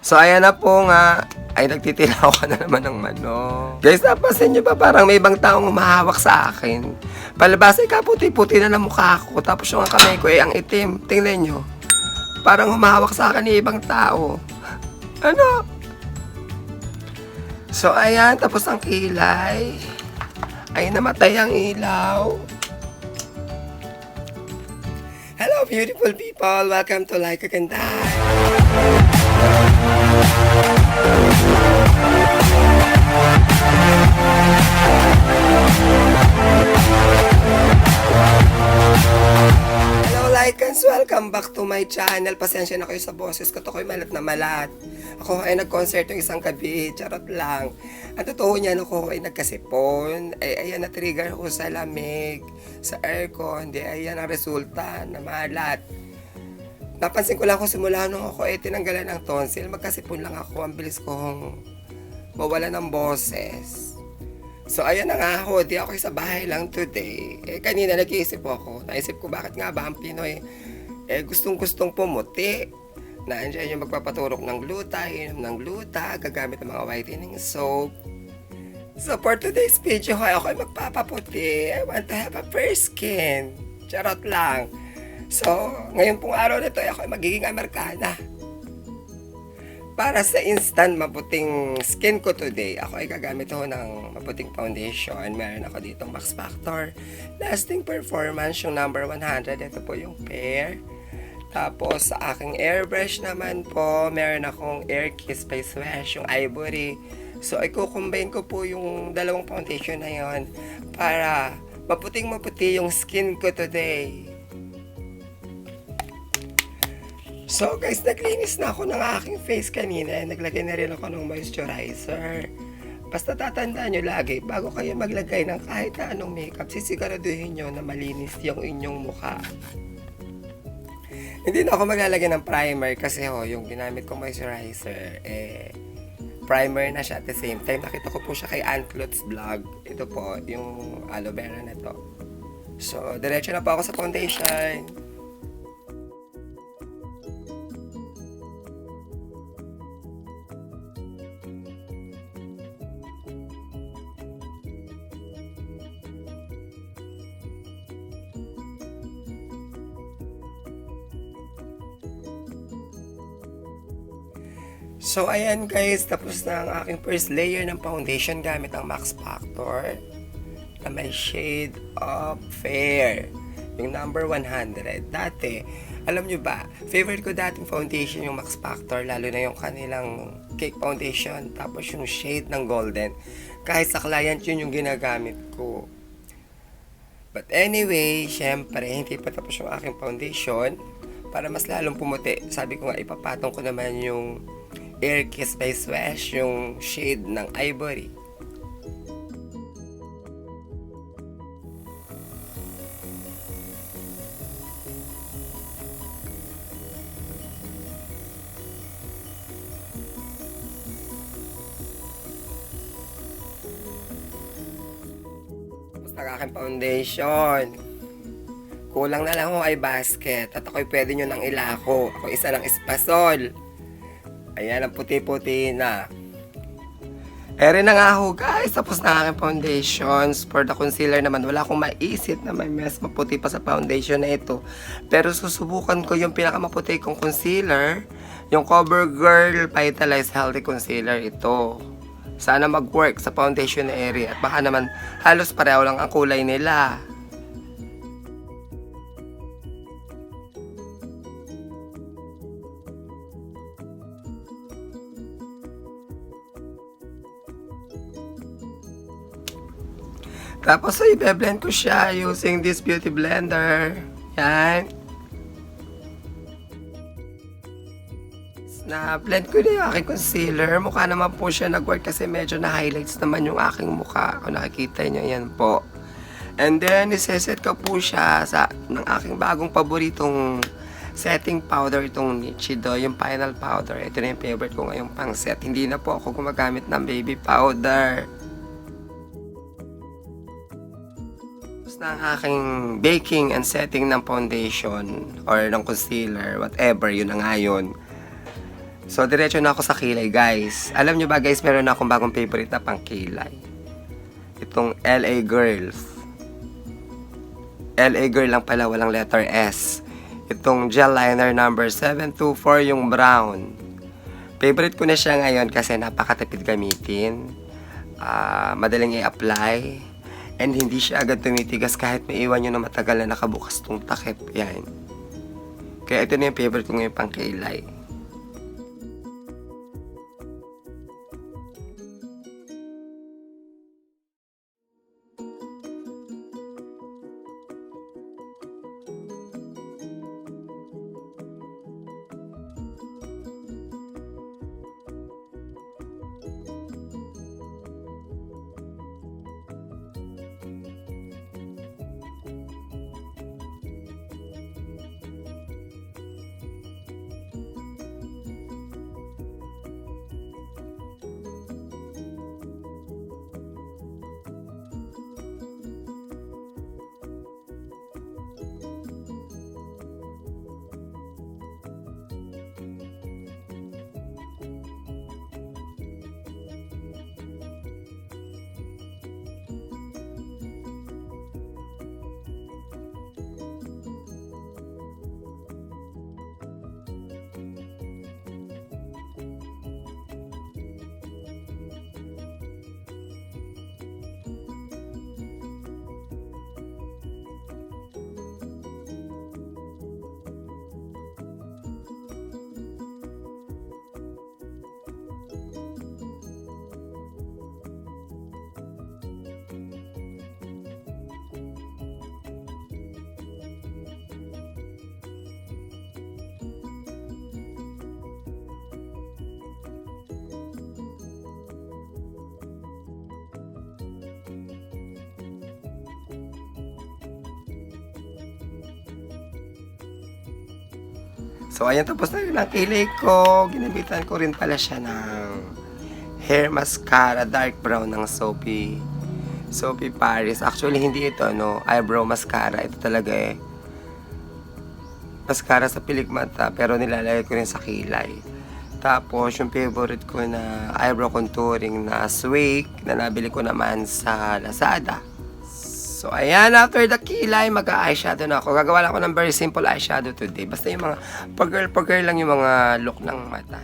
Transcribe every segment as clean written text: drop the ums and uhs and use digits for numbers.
So, ayan na po nga. Ay, nagtitilaw ka na naman ng manok. Guys, napansin nyo ba parang may ibang taong humahawak sa akin? Palabas ay kaputi-puti na ng mukha ko. Tapos yung kamay ko ay ang itim. Tingnan nyo. Parang humahawak sa akin yung ibang tao. Ano? So, ayan. Tapos ang kilay. Ay, namatay ang ilaw. Hello, beautiful people. Welcome to Laika, kahit. Hello, Laikans! Welcome back to my channel. Pasensya na kayo sa boses ko. Ako'y malat na malat. Ako ay nag-concert yung isang gabi. Charot lang. Ang totoo niyan, ako ay nagkasipon. Ay, ayan, na-trigger ko sa lamig, sa aircon. Di, ayan ang resulta na malat. Napansin ko lang kung simula nung ako ay tinanggalan ng tonsil. Magkasipon lang ako. Ang bilis kong mawala ng boses. So, ayan na nga ako. Di ako sa bahay lang today. Kanina nag-iisip ako. Naisip ko bakit nga ba ang Pinoy gustong-gustong pumuti. Nandiyan yung magpapaturok ng gluta, inom ng gluta, gagamit ng mga whitening soap. So, for today's video, ako ay magpapaputi. I want to have a fair skin. Charot lang. So, ngayon pong araw na ito, ako ay magiging Amerikana. Para sa instant maputing skin ko today, ako ay gagamit ako ng maputing foundation. Meron ako dito Max Factor Lasting Performance, yung number 100. Ito po yung pair. Tapos sa aking airbrush naman po, meron akong Air Kiss Face Wash, yung Ivory. So, ay kukumbine ko po yung dalawang foundation na yon para maputing maputi yung skin ko today. So guys, naglinis na ako ng aking face kanina. Naglagay na rin ako ng moisturizer. Basta tatandaan nyo lagi, bago kayo maglagay ng kahit anong makeup, sisiguraduhin nyo na malinis yung inyong mukha. Hindi na ako maglalagay ng primer kasi yung ginamit ko moisturizer, primer na siya at the same time. Nakita ko po siya kay Antlot's vlog. Ito po, yung aloe vera na to. So, diretso na po ako sa foundation. So, ayan guys, tapos na ang aking first layer ng foundation gamit ang Max Factor na may shade of fair, yung number 100. Dati, alam nyo ba, favorite ko dating foundation yung Max Factor, lalo na yung kanilang cake foundation, tapos yung shade ng golden. Kahit sa client yun yung ginagamit ko. But anyway, syempre, hindi pa tapos yung aking foundation. Para mas lalong pumuti, sabi ko nga, ipapatong ko naman yung Air Kiss Face Wash, yung shade ng Ivory. Tapos ang aking foundation. Kulang na lang ako ay basket at ako'y pwede nyo nang ilako. Ako isa ng espasol. Ayan, ang puti-puti na. Ere na nga ho guys, tapos na aking foundations. For the concealer naman, wala akong maisip na may mas maputi pa sa foundation na ito. Pero susubukan ko yung pinakamaputi kong concealer, yung CoverGirl Vitalize Healthy Concealer ito. Sana mag-work sa foundation na area at baka naman halos pareho lang ang kulay nila. Tapos ay i-blend ko siya using this beauty blender. Yan. Na-blend ko na yung aking concealer. Mukha naman po siya nag-work kasi medyo na-highlights naman yung aking mukha. Kung nakikita nyo, yan po. And then, iseset ko po siya ng aking bagong paboritong setting powder, itong Nichido, yung final powder. Ito na yung favorite ko ngayong pang set. Hindi na po ako gumagamit ng baby powder. Na ang aking baking and setting ng foundation or ng concealer, whatever, yun na nga yun. So, diretso na ako sa kilay, guys. Alam nyo ba, guys, meron na akong bagong favorite na pang kilay. Itong LA Girls. LA Girl lang pala, walang letter S. Itong gel liner number 724, yung brown. Favorite ko na siya ngayon kasi napakatipid gamitin. Madaling i-apply. And hindi siya agad tumitigas kahit maiwan nyo na matagal na nakabukas tong takip. Yan. Kaya ito na yung favorite ko ngayon pang kilay. So, ayan, tapos na rin ang kilay ko. Ginabitan ko rin pala siya ng hair mascara, dark brown ng Sophie Paris. Actually, hindi ito, eyebrow mascara. Ito talaga mascara sa pilik mata, pero nilalagay ko rin sa kilay. Tapos, yung favorite ko na eyebrow contouring na Swake, na nabili ko naman sa Lazada. So, ayan, after the kilay, mag-eyeshadow na ako. Gagawa lang ako ng very simple eyeshadow today. Basta yung mga pag-girl lang yung mga look ng mata.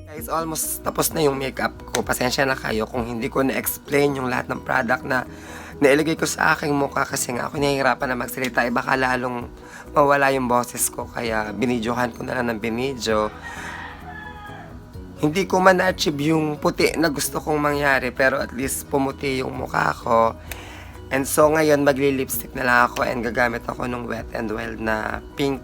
Guys, almost tapos na yung makeup ko. Pasensya na kayo kung hindi ko na-explain yung lahat ng product na nailagay ko sa aking mukha kasi nga ako nahihirapan na magsalita. Baka lalong mawala yung boses ko kaya binidyohan ko na lang ng binidyo. Hindi ko man na-achieve yung puti na gusto kong mangyari pero at least pumuti yung mukha ko. And so ngayon magli-lipstick na lang ako and gagamit ako ng Wet n Wild na pink,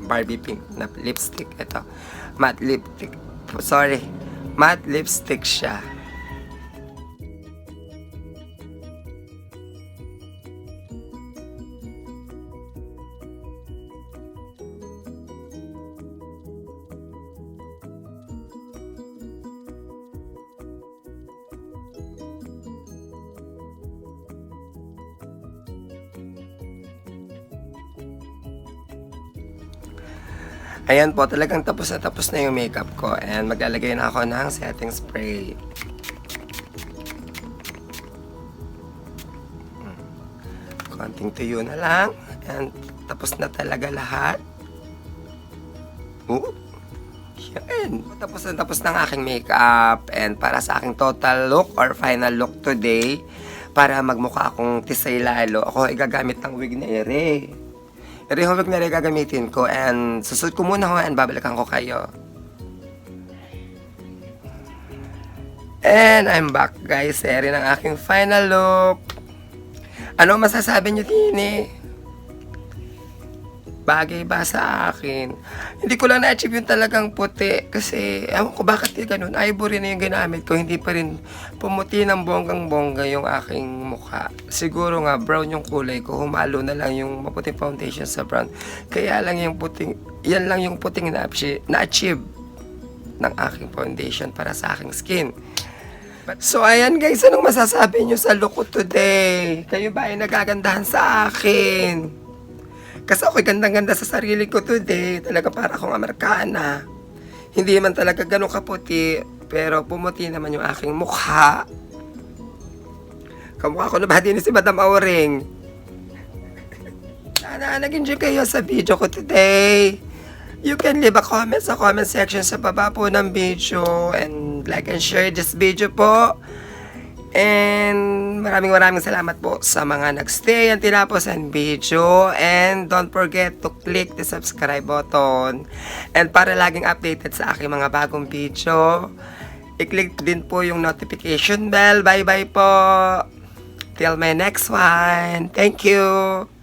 Barbie pink na lipstick. Ito, matte lipstick. Matte lipstick siya. Ayan po, talagang tapos na yung makeup ko and maglalagay na ako ng setting spray. Konting tuyo na lang and tapos na talaga lahat. Yan. Tapos ng aking makeup and para sa aking total look or final look today, para magmukha akong tisay lalo, ako ay gagamit ng wig na ere. Yung wig na rin gagamitin ko and susud ko muna ho and babalikan ko kayo. And I'm back guys, ere ng aking final look. Ano masasabi nyo Tini? Bagay ba sa akin? Hindi ko lang na-achieve yung talagang puti kasi ewan ko bakit ganun. Ivory na yung ginamit ko, hindi pa rin pumuti ng bonggang-bongga yung aking mukha. Siguro nga brown yung kulay ko, humalo na lang yung maputing foundation sa brown. Kaya lang yung puting, yan lang yung puting na-achieve ng aking foundation para sa aking skin. So ayan guys, anong masasabi nyo sa look ko today? Kayo ba ay nagagandahan sa akin? Kasi ako'y gandang-ganda sa sarili ko today. Talaga para akong Amerikana. Hindi man talaga ganun kaputi. Pero pumuti naman yung aking mukha. Kamukha ko na ba din si Madam Auring? Sana nag-enjoy kayo sa video ko today. You can leave a comment sa comment section sa baba po ng video. And like and share this video po. And maraming salamat po sa mga nagstay and tinapos ang video. And don't forget to click the subscribe button. And para laging updated sa aking mga bagong video, i-click din po yung notification bell. Bye bye po. Till my next one. Thank you.